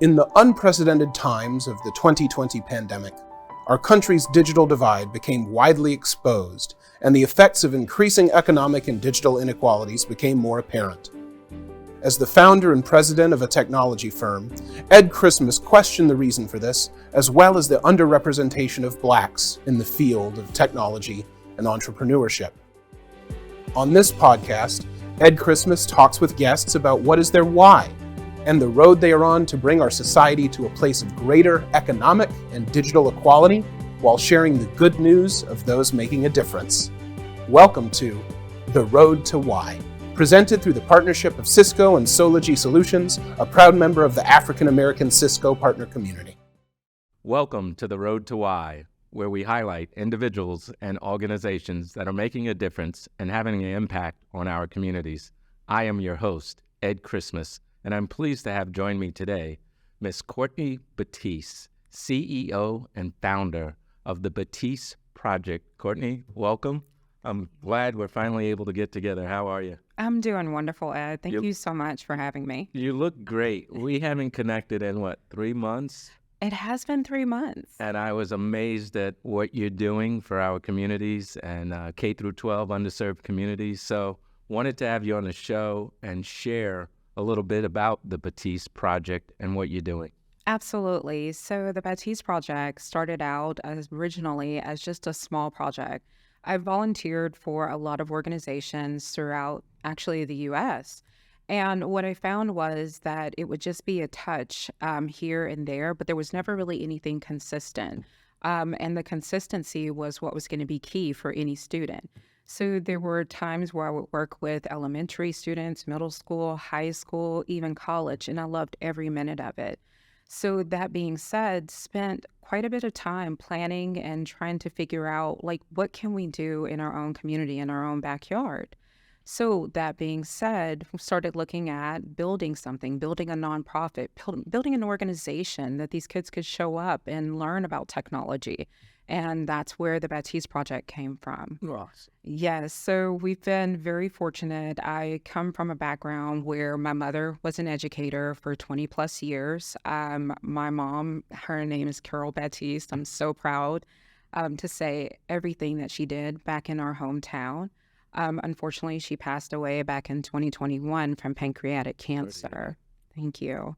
In the unprecedented times of the 2020 pandemic, our country's digital divide became widely exposed, and the effects of increasing economic and digital inequalities became more apparent. As the founder and president of a technology firm, Ed Christmas questioned the reason for this, as well as the underrepresentation of Blacks in the field of technology and entrepreneurship. On this podcast, Ed Christmas talks with guests about what is their why, and the road they are on to bring our society to a place of greater economic and digital equality while sharing the good news of those making a difference. Welcome to The Road to Why, presented through the partnership of Cisco and Sology Solutions, a proud member of the African American Cisco partner community. Welcome to The Road to Why, where we highlight individuals and organizations that are making a difference and having an impact on our communities. I am your host, Ed Christmas, and I'm pleased to have joined me today Ms. Courtney Batiste, CEO and founder of the Batiste Project. Courtney, welcome. I'm glad we're finally able to get together. How are you? I'm doing wonderful, Ed. Thank you so much for having me. You look great. We haven't connected in, 3 months? It has been 3 months. And I was amazed at what you're doing for our communities and K through 12 underserved communities. So wanted to have you on the show and share a little bit about the Batiste Project and what you're doing. Absolutely. So the Batiste Project started out originally as just a small project. I volunteered for a lot of organizations throughout actually the U.S. And what I found was that it would just be a touch here and there, but there was never really anything consistent. And the consistency was what was going to be key for any student. So there were times where I would work with elementary students, middle school, high school, even college, and I loved every minute of it. So that being said, spent quite a bit of time planning and trying to figure out, what can we do in our own community, in our own backyard? So that being said, we started looking at building something, building a nonprofit, building an organization that these kids could show up and learn about technology. And that's where the Batiste Project came from. Awesome. Yes, so we've been very fortunate. I come from a background where my mother was an educator for 20 plus years. My mom, her name is Courtney Batiste. I'm so proud to say everything that she did back in our hometown. Unfortunately, she passed away back in 2021 from pancreatic cancer. Thank you.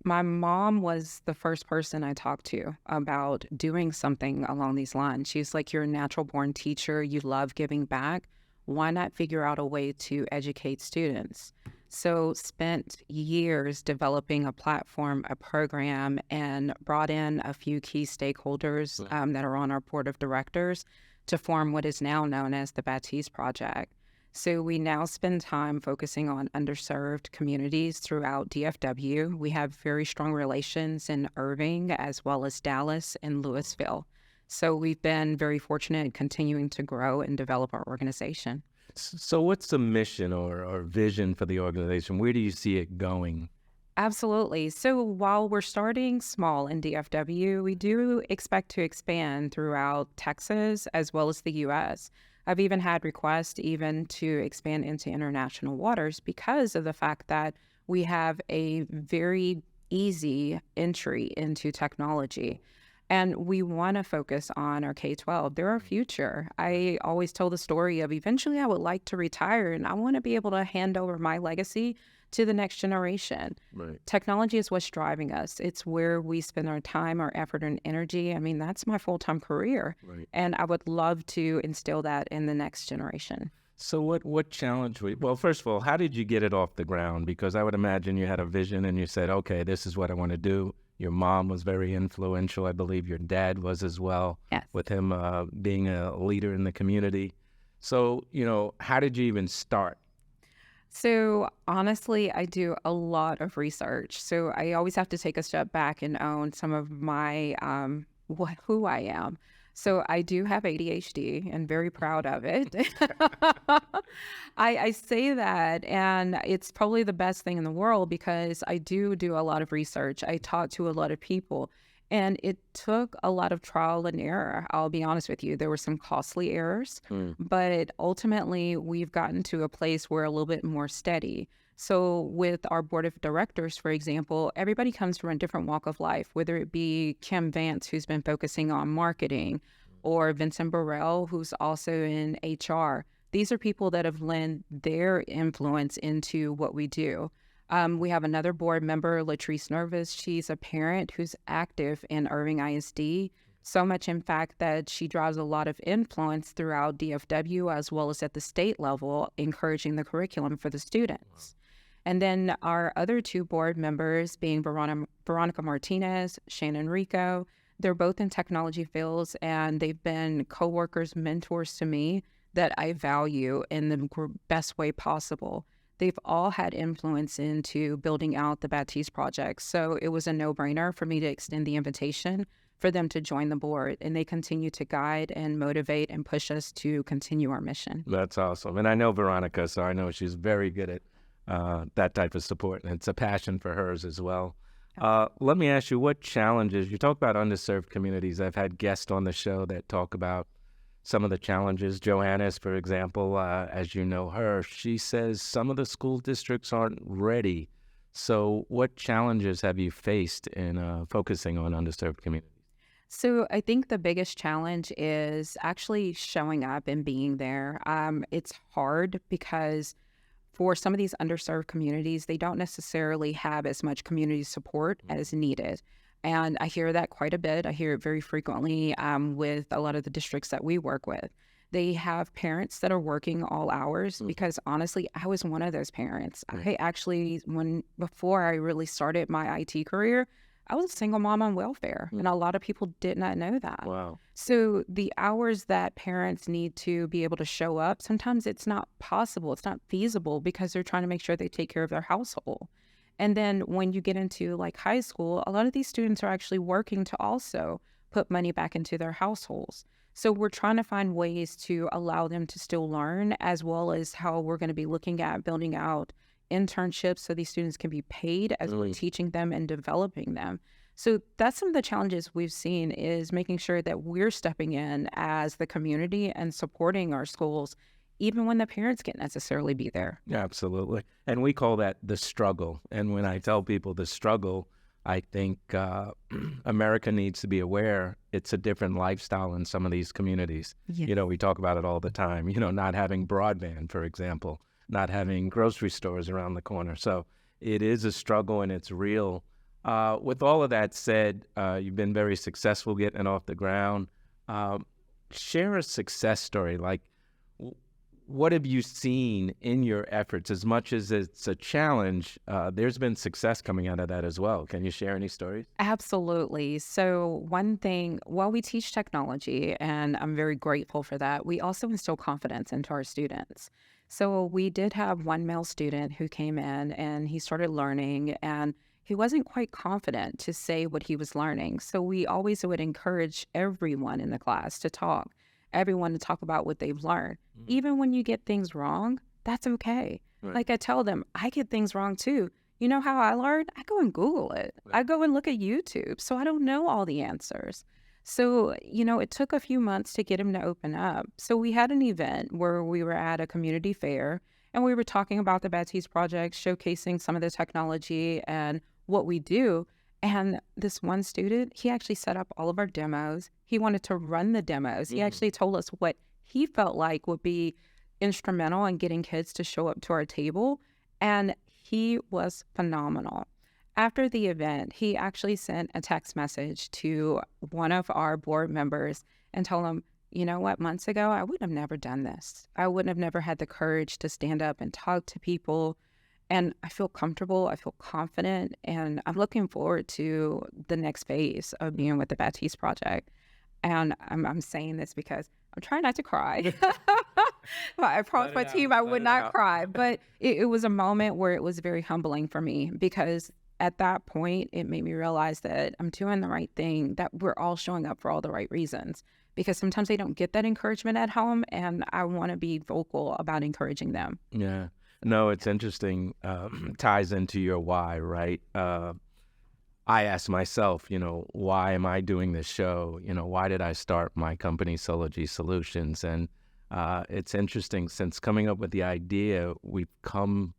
My mom was the first person I talked to about doing something along these lines. She's like, you're a natural born teacher. You love giving back. Why not figure out a way to educate students? So spent years developing a platform, a program, and brought in a few key stakeholders that are on our board of directors to form what is now known as the Batiste Project. So we now spend time focusing on underserved communities throughout DFW. We have very strong relations in Irving as well as Dallas and Louisville. So we've been very fortunate in continuing to grow and develop our organization. So what's the mission or vision for the organization? Where do you see it going? Absolutely. So while we're starting small in DFW, we do expect to expand throughout Texas as well as the U.S. I've even had requests even to expand into international waters because of the fact that we have a very easy entry into technology. And we want to focus on our K-12. They're our future. I always tell the story of eventually I would like to retire and I want to be able to hand over my legacy to the next generation. Right. Technology is what's driving us. It's where we spend our time, our effort, and energy. I mean, that's my full-time career. Right. And I would love to instill that in the next generation. So what challenge well, first of all, how did you get it off the ground? Because I would imagine you had a vision and you said, okay, this is what I want to do. Your mom was very influential. I believe your dad was as well. Yes. With him being a leader in the community. So, how did you even start? So honestly, I do a lot of research. So I always have to take a step back and own some of my who I am. So I do have ADHD and very proud of it. I say that, and it's probably the best thing in the world because I do a lot of research. I talk to a lot of people. And it took a lot of trial and error. I'll be honest with you. There were some costly errors, but ultimately we've gotten to a place where a little bit more steady. So with our board of directors, for example, everybody comes from a different walk of life, whether it be Kim Vance, who's been focusing on marketing, or Vincent Burrell, who's also in HR. These are people that have lent their influence into what we do. We have another board member, Latrice Nervous. She's a parent who's active in Irving ISD, so much in fact that she draws a lot of influence throughout DFW as well as at the state level, encouraging the curriculum for the students. And then our other two board members being Veronica Martinez, Shannon Rico. They're both in technology fields, and they've been coworkers, mentors to me that I value in the best way possible. They've all had influence into building out the Batiste Project. So it was a no-brainer for me to extend the invitation for them to join the board. And they continue to guide and motivate and push us to continue our mission. That's awesome. And I know Veronica, so I know she's very good at that type of support. And it's a passion for hers as well. Let me ask you, what challenges, you talk about underserved communities. I've had guests on the show that talk about some of the challenges. Johannes, for example, as you know her, she says some of the school districts aren't ready. So what challenges have you faced in focusing on underserved communities? So I think the biggest challenge is actually showing up and being there. It's hard because for some of these underserved communities, they don't necessarily have as much community support as needed. And I hear that quite a bit. I hear it very frequently with a lot of the districts that we work with. They have parents that are working all hours because honestly, I was one of those parents. I actually, before I really started my IT career, I was a single mom on welfare, and a lot of people did not know that. Wow. So the hours that parents need to be able to show up, sometimes it's not possible. It's not feasible because they're trying to make sure they take care of their household. And then when you get into like high school, a lot of these students are actually working to also put money back into their households. So we're trying to find ways to allow them to still learn, as well as how we're going to be looking at building out internships so these students can be paid as we're teaching them and developing them. So that's some of the challenges we've seen, is making sure that we're stepping in as the community and supporting our schools, even when the parents can't necessarily be there. Absolutely. And we call that the struggle. And when I tell people the struggle, I think America needs to be aware it's a different lifestyle in some of these communities. Yes. You know, we talk about it all the time, you know, not having broadband, for example, not having grocery stores around the corner. So it is a struggle, and it's real. With all of that said, you've been very successful getting it off the ground. Share a success story. Like, what have you seen in your efforts? As much as it's a challenge, there's been success coming out of that as well. Can you share any stories? Absolutely. So one thing, while we teach technology, and I'm very grateful for that, we also instill confidence into our students. So we did have one male student who came in and he started learning, and he wasn't quite confident to say what he was learning. So we always would encourage everyone in the class to talk, everyone to talk about what they've learned. Even when you get things wrong, that's okay. Right. Like I tell them, I get things wrong too. You know how I learned? I go and Google it. Right. I go and look at YouTube. So I don't know all the answers. So, you know, it took a few months to get him to open up. So we had an event where we were at a community fair, and we were talking about the Batiste Project, showcasing some of the technology and what we do. And this one student, he actually set up all of our demos. He wanted to run the demos. He actually told us what he felt like would be instrumental in getting kids to show up to our table. And he was phenomenal. After the event, he actually sent a text message to one of our board members and told him, you know what, months ago, I would have never done this. I wouldn't have never had the courage to stand up and talk to people. And I feel comfortable, I feel confident, and I'm looking forward to the next phase of being with the Batiste Project. And I'm saying this because I'm trying not to cry. I promised my team I would not cry. But it was a moment where it was very humbling for me, because at that point, it made me realize that I'm doing the right thing, that we're all showing up for all the right reasons. Because sometimes they don't get that encouragement at home, and I want to be vocal about encouraging them. Yeah. No, it's interesting. Ties into your why, right? I asked myself, you know, why am I doing this show? You know, why did I start my company, Sology Solutions? And it's interesting, since coming up with the idea, we've come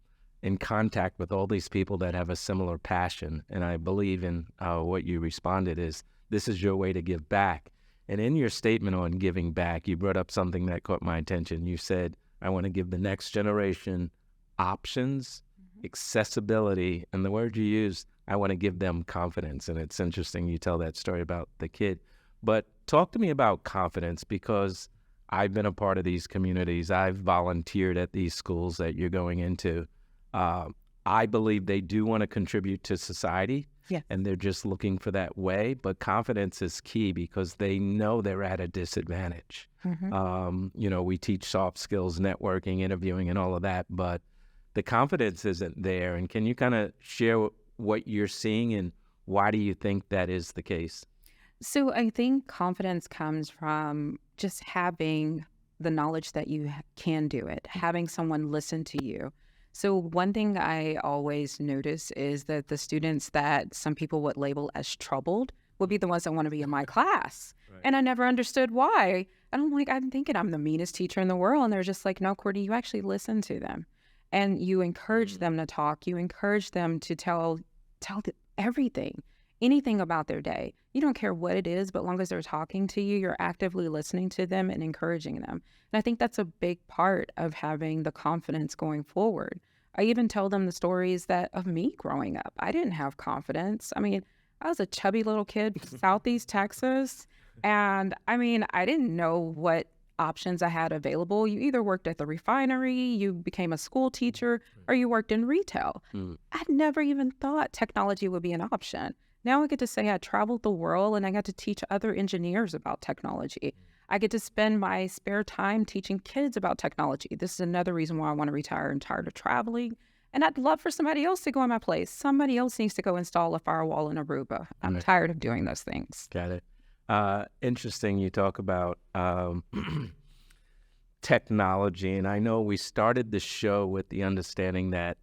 in contact with all these people that have a similar passion. And I believe in what you responded is, this is your way to give back. And in your statement on giving back, you brought up something that caught my attention. You said, I want to give the next generation options, accessibility, and the word you used, I want to give them confidence. And it's interesting you tell that story about the kid. But talk to me about confidence, because I've been a part of these communities. I've volunteered at these schools that you're going into. I believe they do want to contribute to society, and they're just looking for that way. But confidence is key because they know they're at a disadvantage. We teach soft skills, networking, interviewing, and all of that, but the confidence isn't there. And can you kind of share what you're seeing and why do you think that is the case? So I think confidence comes from just having the knowledge that you can do it, having someone listen to you. So one thing I always notice is that the students that some people would label as troubled would be the ones that want to be in my class. Right. And I never understood why. And I'm thinking I'm the meanest teacher in the world. And they're just like, no, Courtney, you actually listen to them. And you encourage them to talk. You encourage them to tell everything, anything about their day. You don't care what it is, but long as they're talking to you, you're actively listening to them and encouraging them. And I think that's a big part of having the confidence going forward. I even tell them the stories of me growing up. I didn't have confidence. I mean, I was a chubby little kid from Southeast Texas. And I didn't know what options I had available. You either worked at the refinery, you became a school teacher, or you worked in retail. I'd never even thought technology would be an option. Now I get to say I traveled the world and I got to teach other engineers about technology. I get to spend my spare time teaching kids about technology. This is another reason why I want to retire. I'm tired of traveling. And I'd love for somebody else to go in my place. Somebody else needs to go install a firewall in Aruba. I'm tired of doing those things. Got it. Interesting you talk about technology, and I know we started the show with the understanding that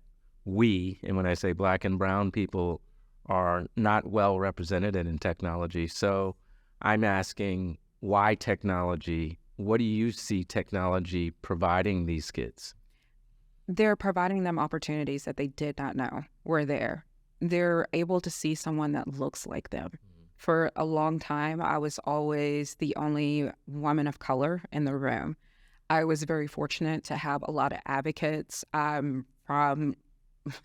we, and when I say Black and brown people, are not well represented in technology. So I'm asking, why technology? What do you see technology providing these kids? They're providing them opportunities that they did not know were there. They're able to see someone that looks like them. For a long time, I was always the only woman of color in the room. I was very fortunate to have a lot of advocates from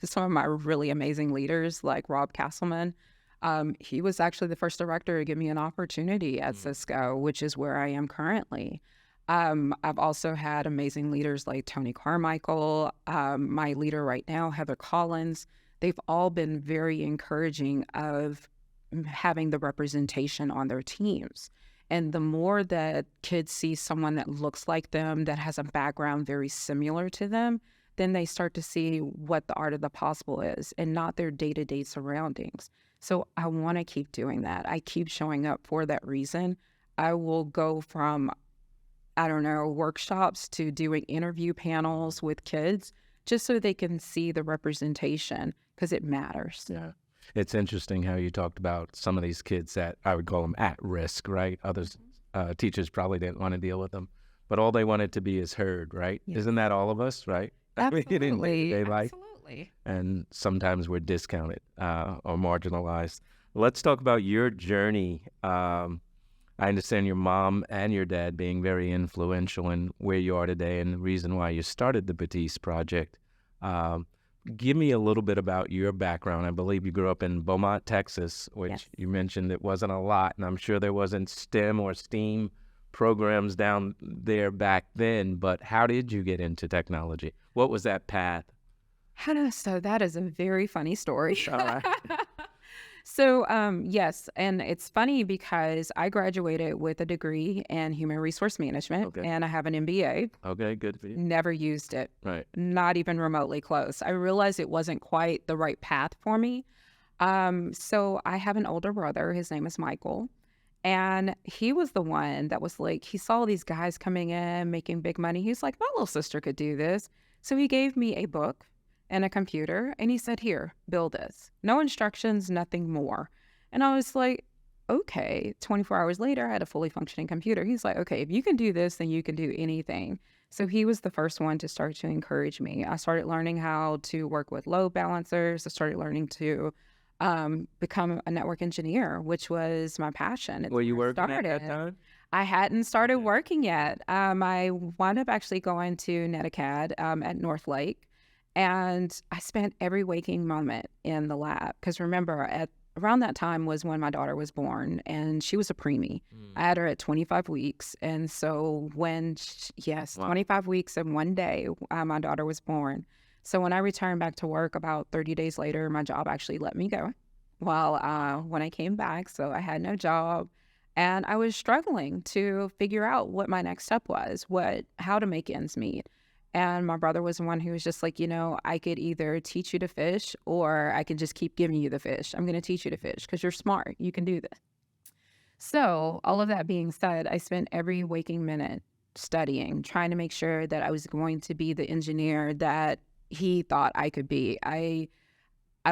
some of my really amazing leaders, like Rob Castleman. He was actually the first director to give me an opportunity at Cisco, which is where I am currently. I've also had amazing leaders like Tony Carmichael, my leader right now, Heather Collins. They've all been very encouraging of having the representation on their teams. And the more that kids see someone that looks like them, that has a background very similar to them, then they start to see what the art of the possible is and not their day-to-day surroundings. So I want to keep doing that. I keep showing up for that reason. I will go from, workshops to doing interview panels with kids just so they can see the representation, because it matters. Yeah. It's interesting how you talked about some of these kids that I would call them at risk, right? Others, teachers probably didn't want to deal with them, but all they wanted to be is heard, right? Yes. Isn't that all of us, right? Absolutely. Absolutely. And sometimes we're discounted or marginalized. Let's talk about your journey. I understand your mom and your dad being very influential in where you are today and the reason why you started the Batiste Project. Give me a little bit about your background. I believe you grew up in Beaumont, Texas, which you mentioned it wasn't a lot, and I'm sure there wasn't STEM or STEAM programs down there back then, but how did you get into technology? What was that path? So that is a very funny story. All right. So, yes, and it's funny because I graduated with a degree in human resource management, and I have an MBA. Okay, good for you. Never used it. Right. Not even remotely close. I realized it wasn't quite the right path for me. So I have an older brother. His name is Michael. And he was the one that was like, he saw these guys coming in, making big money. He's like, my little sister could do this. So he gave me a book and a computer, and he said, here, build this. No instructions, nothing more. And I was like, okay. 24 hours later, I had a fully functioning computer. He's like, okay, if you can do this, then you can do anything. So he was the first one to start to encourage me. I started learning how to work with load balancers. I started learning to become a network engineer, which was my passion. It's Were you where I working at that started. time? I hadn't started Okay. working yet. I wound up actually going to Net Acad at North Lake, and I spent every waking moment in the lab. Because remember, at around that time was when my daughter was born, and she was a preemie. I had her at 25 weeks, and so yes, Wow. 25 weeks and one day, my daughter was born. So when I returned back to work about 30 days later, my job actually let me go. Well, when I came back, so I had no job. And I was struggling to figure out what my next step was, how to make ends meet. And my brother was the one who was just like, I could either teach you to fish or I can just keep giving you the fish. I'm going to teach you to fish because you're smart. You can do this. So, all of that being said, I spent every waking minute studying, trying to make sure that I was going to be the engineer that he thought I could be. I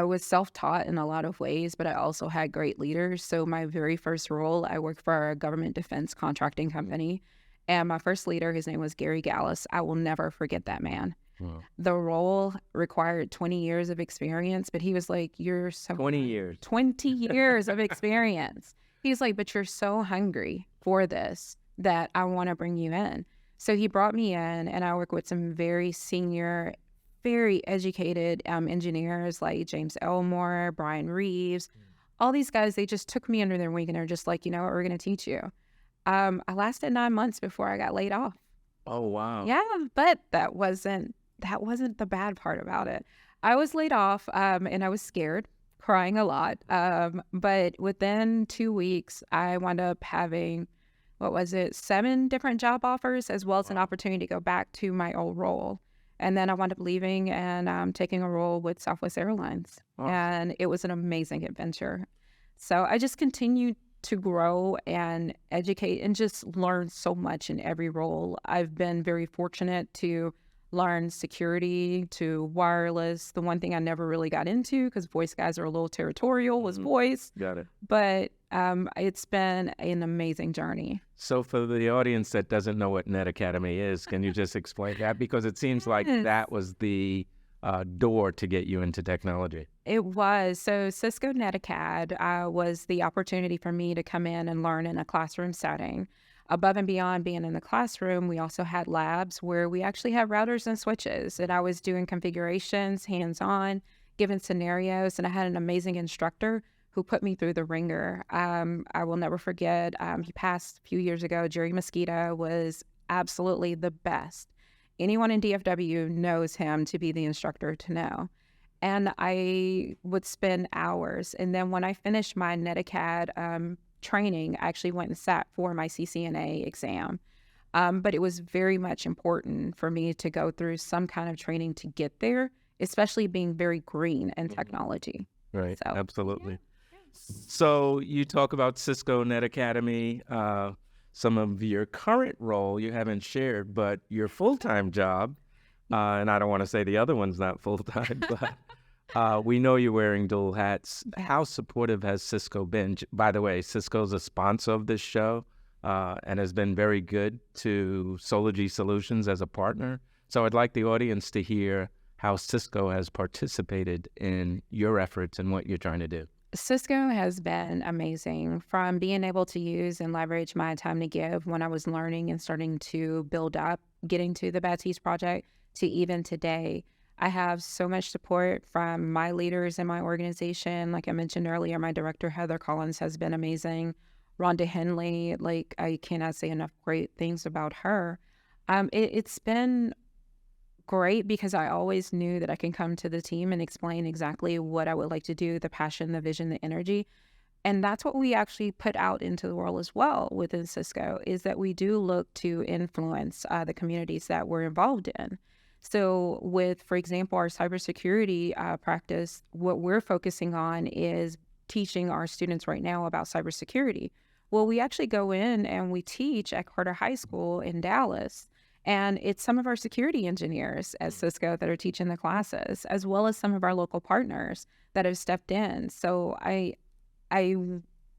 was self-taught in a lot of ways, but I also had great leaders. So my very first role, I worked for a government defense contracting company. And my first leader, his name was Gary Gallus. I will never forget that man. Wow. The role required 20 years of experience, but he was like, you're so 20 years. 20 years of experience. He's like, but you're so hungry for this that I want to bring you in. So he brought me in, and I work with some very senior, very educated engineers like James Elmore, Brian Reeves, all these guys. They just took me under their wing and they're just like, you know what, we're going to teach you. I lasted 9 months before I got laid off. Oh, wow. Yeah, but that wasn't the bad part about it. I was laid off, and I was scared, crying a lot. But within 2 weeks, I wound up having, 7 different job offers, as well as an opportunity to go back to my old role. And then I wound up leaving and taking a role with Southwest Airlines. Awesome. And it was an amazing adventure. So I just continued to grow and educate and just learn so much in every role. I've been very fortunate to learn security to wireless. The one thing I never really got into, because voice guys are a little territorial, was voice. Got it. But it's been an amazing journey. So for the audience that doesn't know what Net Academy is, can you just explain that? Because it seems like that was the door to get you into technology. It was. So Cisco Net Acad was the opportunity for me to come in and learn in a classroom setting. Above and beyond being in the classroom, we also had labs where we actually had routers and switches, and I was doing configurations, hands-on, given scenarios, and I had an amazing instructor who put me through the ringer. I will never forget, he passed a few years ago. Jerry Mosquito was absolutely the best. Anyone in DFW knows him to be the instructor to know. And I would spend hours. And then when I finished my NetAcad training, I actually went and sat for my CCNA exam. But it was very much important for me to go through some kind of training to get there, especially being very green in technology. Right, So, absolutely. yeah. So you talk about Cisco Net Academy, some of your current role you haven't shared, but your full-time job, and I don't want to say the other one's not full-time, but we know you're wearing dual hats. How supportive has Cisco been? By the way, Cisco's a sponsor of this show and has been very good to Solargy Solutions as a partner. So I'd like the audience to hear how Cisco has participated in your efforts and what you're trying to do. Cisco has been amazing, from being able to use and leverage my time to give when I was learning and starting to build up, getting to the Batiste Project, to even today. I have so much support from my leaders in my organization. Like I mentioned earlier, my director, Heather Collins, has been amazing. Rhonda Henley, like I cannot say enough great things about her. It's been great because I always knew that I can come to the team and explain exactly what I would like to do, the passion, the vision, the energy. And that's what we actually put out into the world as well within Cisco, is that we do look to influence the communities that we're involved in. So with, for example, our cybersecurity practice, what we're focusing on is teaching our students right now about cybersecurity. Well, we actually go in and we teach at Carter High School in Dallas. And it's some of our security engineers at Cisco that are teaching the classes, as well as some of our local partners that have stepped in. So I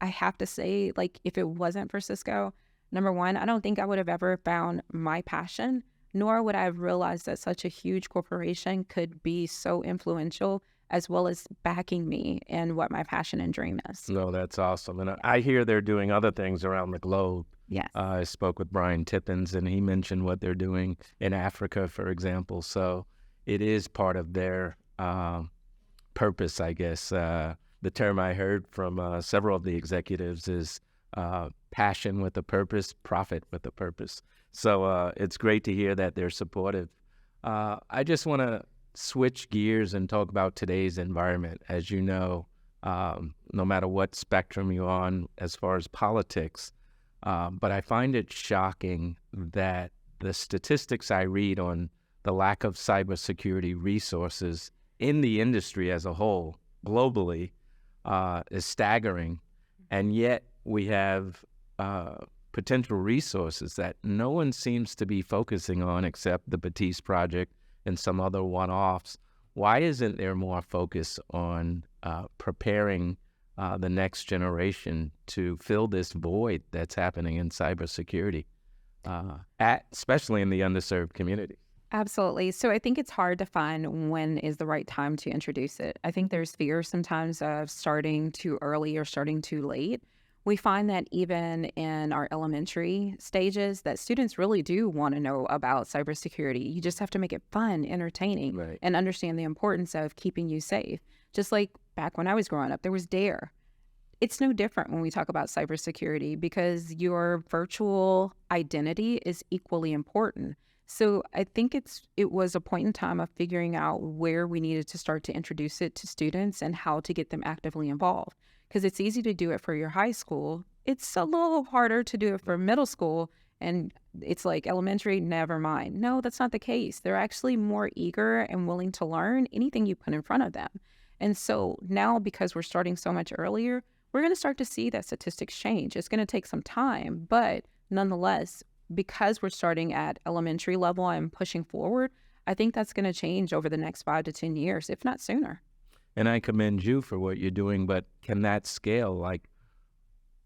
have to say, like, if it wasn't for Cisco, number one, I don't think I would have ever found my passion, nor would I have realized that such a huge corporation could be so influential as well as backing me in what my passion and dream is. No, that's awesome. And I hear they're doing other things around the globe. Yes. I spoke with Brian Tippins, and he mentioned what they're doing in Africa, for example. So it is part of their purpose, I guess. The term I heard from several of the executives is passion with a purpose, profit with a purpose. So it's great to hear that they're supportive. I just want to switch gears and talk about today's environment. As you know, no matter what spectrum you're on as far as politics, but I find it shocking that the statistics I read on the lack of cybersecurity resources in the industry as a whole, globally, is staggering. And yet we have potential resources that no one seems to be focusing on except the Batiste Project and some other one-offs. Why isn't there more focus on preparing the next generation to fill this void that's happening in cybersecurity, especially in the underserved community? Absolutely. So I think it's hard to find when is the right time to introduce it. I think there's fear sometimes of starting too early or starting too late. We find that even in our elementary stages, that students really do want to know about cybersecurity. You just have to make it fun, entertaining, Right. and understand the importance of keeping you safe. Just like back when I was growing up, there was DARE. It's no different when we talk about cybersecurity because your virtual identity is equally important. So I think it was a point in time of figuring out where we needed to start to introduce it to students and how to get them actively involved. Because it's easy to do it for your high school. It's a little harder to do it for middle school. And it's like elementary, never mind. No, that's not the case. They're actually more eager and willing to learn anything you put in front of them. And so now, because we're starting so much earlier, we're going to start to see that statistics change. It's going to take some time, but nonetheless, because we're starting at elementary level and pushing forward, I think that's going to change over the next 5 to 10 years, if not sooner. And I commend you for what you're doing, but can that scale? Like,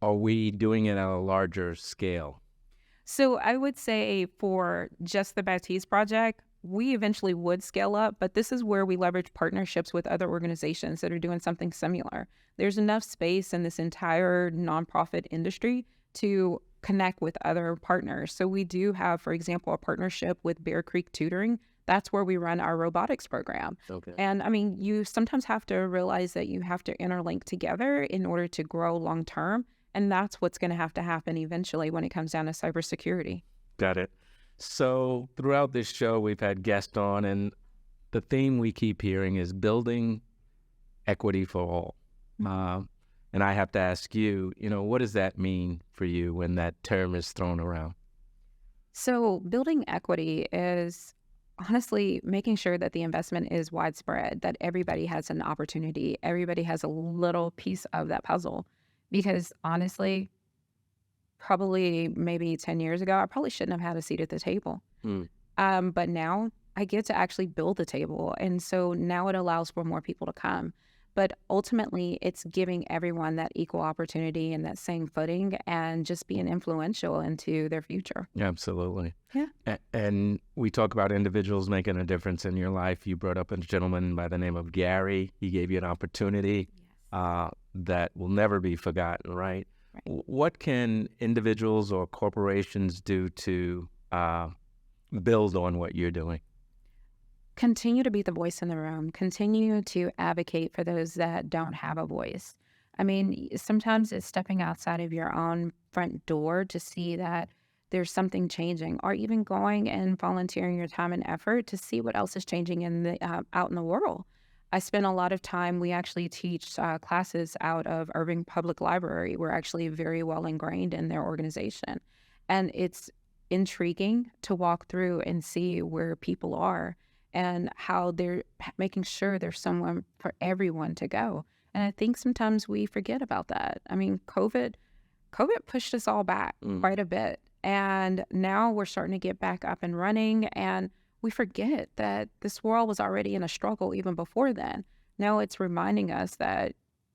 are we doing it at a larger scale? So I would say for just the Batiste Project, we eventually would scale up, but this is where we leverage partnerships with other organizations that are doing something similar. There's enough space in this entire nonprofit industry to connect with other partners. So we do have, for example, a partnership with Bear Creek Tutoring. That's where we run our robotics program. Okay. And I mean, you sometimes have to realize that you have to interlink together in order to grow long term. And that's what's going to happen eventually when it comes down to cybersecurity. Got it. So throughout this show, we've had guests on, and the theme we keep hearing is building equity for all. And I have to ask you, what does that mean for you when that term is thrown around? So building equity is honestly making sure that the investment is widespread, that everybody has an opportunity, everybody has a little piece of that puzzle. Because honestly, probably maybe 10 years ago, I probably shouldn't have had a seat at the table. But now I get to actually build the table. And so now it allows for more people to come. But ultimately, it's giving everyone that equal opportunity and that same footing and just being influential into their future. Absolutely. Yeah. And we talk about individuals making a difference in your life. You brought up a gentleman by the name of Gary. He gave you an opportunity that will never be forgotten, right? What can individuals or corporations do to build on what you're doing? Continue to be the voice in the room. Continue to advocate for those that don't have a voice. I mean, sometimes it's stepping outside of your own front door to see that there's something changing, or even going and volunteering your time and effort to see what else is changing in the out in the world. I spend a lot of time. We actually teach classes out of Irving Public Library. We're actually very well ingrained in their organization, and it's intriguing to walk through and see where people are and how they're making sure there's someone for everyone to go. And I think sometimes we forget about that. I mean, COVID pushed us all back quite a bit. And now we're starting to get back up and running. And we forget that this world was already in a struggle even before then. Now it's reminding us that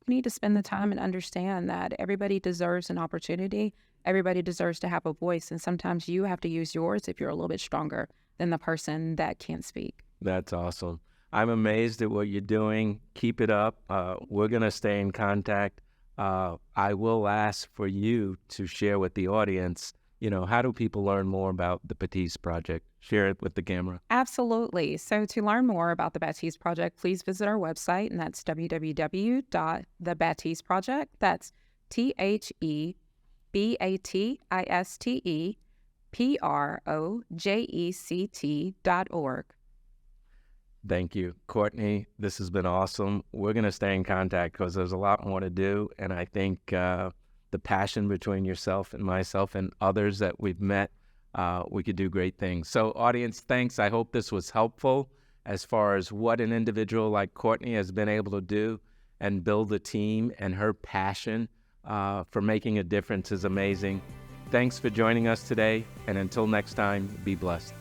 we need to spend the time and understand that everybody deserves an opportunity everybody deserves to have a voice. And sometimes you have to use yours if you're a little bit stronger than the person that can't speak. That's awesome. I'm amazed at what you're doing. Keep it up. We're going to stay in contact. I will ask for you to share with the audience, how do people learn more about the Batiste Project? Share it with the camera. Absolutely. So to learn more about the Batiste Project, please visit our website, and that's www.thebatiste.project. That's TheBatisteProject.org. Thank you. Courtney, this has been awesome. We're going to stay in contact because there's a lot more to do. And I think the passion between yourself and myself and others that we've met, we could do great things. So audience, thanks. I hope this was helpful as far as what an individual like Courtney has been able to do and build a team, and her passion for making a difference is amazing. Thanks for joining us today. And until next time, be blessed.